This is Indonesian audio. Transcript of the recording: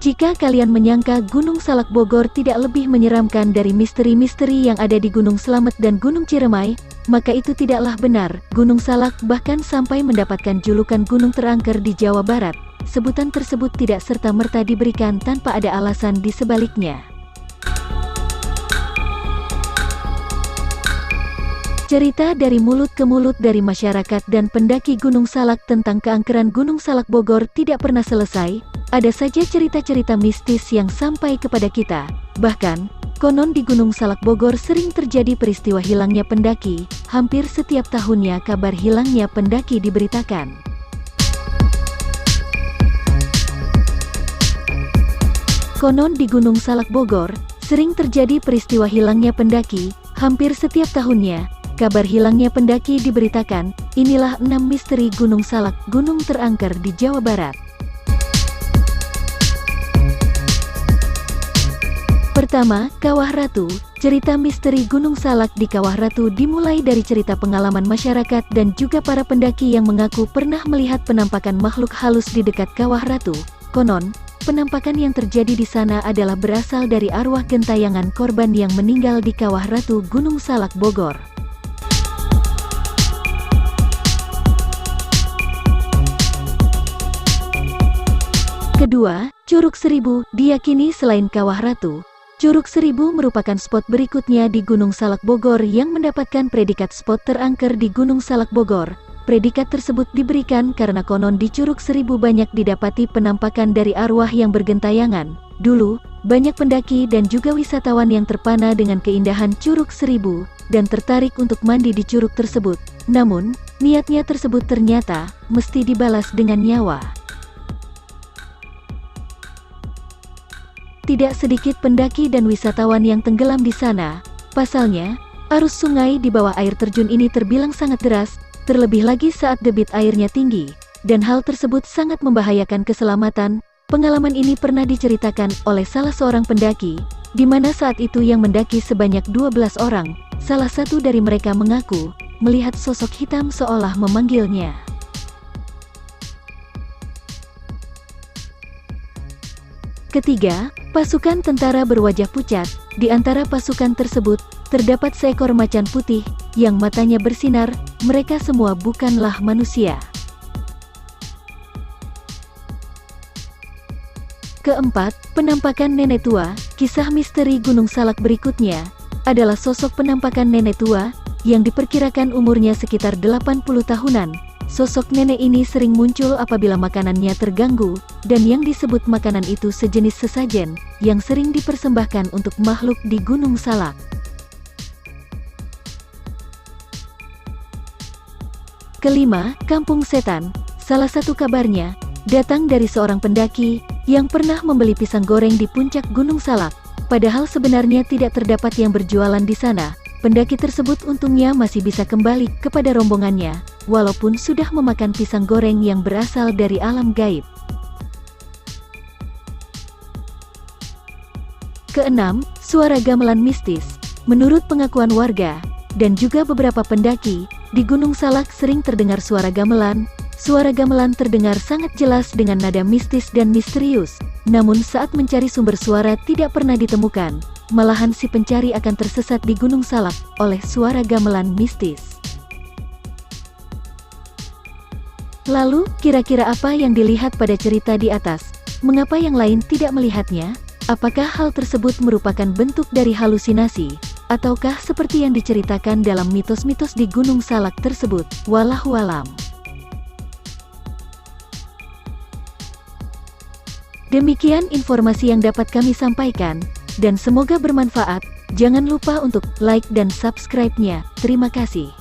Jika kalian menyangka Gunung Salak Bogor tidak lebih menyeramkan dari misteri-misteri yang ada di Gunung Slamet dan Gunung Ciremai, maka itu tidaklah benar. Gunung Salak bahkan sampai mendapatkan julukan gunung terangker di Jawa Barat. Sebutan tersebut tidak serta-merta diberikan tanpa ada alasan di sebaliknya. Cerita dari mulut ke mulut dari masyarakat dan pendaki Gunung Salak tentang keangkeran Gunung Salak Bogor tidak pernah selesai. Ada saja cerita-cerita mistis yang sampai kepada kita. Bahkan, konon di Gunung Salak Bogor sering terjadi peristiwa hilangnya pendaki. Hampir setiap tahunnya kabar hilangnya pendaki diberitakan. Konon di Gunung Salak Bogor sering terjadi peristiwa hilangnya pendaki. Hampir setiap tahunnya kabar hilangnya pendaki diberitakan. Inilah 6 misteri Gunung Salak, gunung terangker di Jawa Barat. Pertama, Kawah Ratu. Cerita misteri Gunung Salak di Kawah Ratu dimulai dari cerita pengalaman masyarakat dan juga para pendaki yang mengaku pernah melihat penampakan makhluk halus di dekat Kawah Ratu. Konon, penampakan yang terjadi di sana adalah berasal dari arwah gentayangan korban yang meninggal di Kawah Ratu Gunung Salak Bogor. Kedua, Curug Seribu. Diyakini selain Kawah Ratu, Curug Seribu merupakan spot berikutnya di Gunung Salak Bogor yang mendapatkan predikat spot terangker di Gunung Salak Bogor. Predikat tersebut diberikan karena konon di Curug Seribu banyak didapati penampakan dari arwah yang bergentayangan. Dulu, banyak pendaki dan juga wisatawan yang terpana dengan keindahan Curug Seribu dan tertarik untuk mandi di curug tersebut. Namun, niatnya tersebut ternyata mesti dibalas dengan nyawa. Tidak sedikit pendaki dan wisatawan yang tenggelam di sana. Pasalnya, arus sungai di bawah air terjun ini terbilang sangat deras, terlebih lagi saat debit airnya tinggi, dan hal tersebut sangat membahayakan keselamatan. Pengalaman ini pernah diceritakan oleh salah seorang pendaki, di mana saat itu yang mendaki sebanyak 12 orang. Salah satu dari mereka mengaku melihat sosok hitam seolah memanggilnya. Ketiga, pasukan tentara berwajah pucat. Di antara pasukan tersebut, terdapat seekor macan putih, yang matanya bersinar. Mereka semua bukanlah manusia. Keempat, penampakan nenek tua. Kisah misteri Gunung Salak berikutnya adalah sosok penampakan nenek tua, yang diperkirakan umurnya sekitar 80 tahunan. Sosok nenek ini sering muncul apabila makanannya terganggu, dan yang disebut makanan itu sejenis sesajen, yang sering dipersembahkan untuk makhluk di Gunung Salak. Kelima, Kampung Setan. Salah satu kabarnya, datang dari seorang pendaki, yang pernah membeli pisang goreng di puncak Gunung Salak. Padahal sebenarnya tidak terdapat yang berjualan di sana. Pendaki tersebut untungnya masih bisa kembali kepada rombongannya, walaupun sudah memakan pisang goreng yang berasal dari alam gaib. Keenam, suara gamelan mistis. Menurut pengakuan warga, dan juga beberapa pendaki, di Gunung Salak sering terdengar suara gamelan. Suara gamelan terdengar sangat jelas dengan nada mistis dan misterius. Namun saat mencari sumber suara tidak pernah ditemukan. Malahan si pencari akan tersesat di Gunung Salak oleh suara gamelan mistis. Lalu, kira-kira apa yang dilihat pada cerita di atas? Mengapa yang lain tidak melihatnya? Apakah hal tersebut merupakan bentuk dari halusinasi? Ataukah seperti yang diceritakan dalam mitos-mitos di Gunung Salak tersebut? Wallahualam. Demikian informasi yang dapat kami sampaikan, dan semoga bermanfaat. Jangan lupa untuk like dan subscribe-nya. Terima kasih.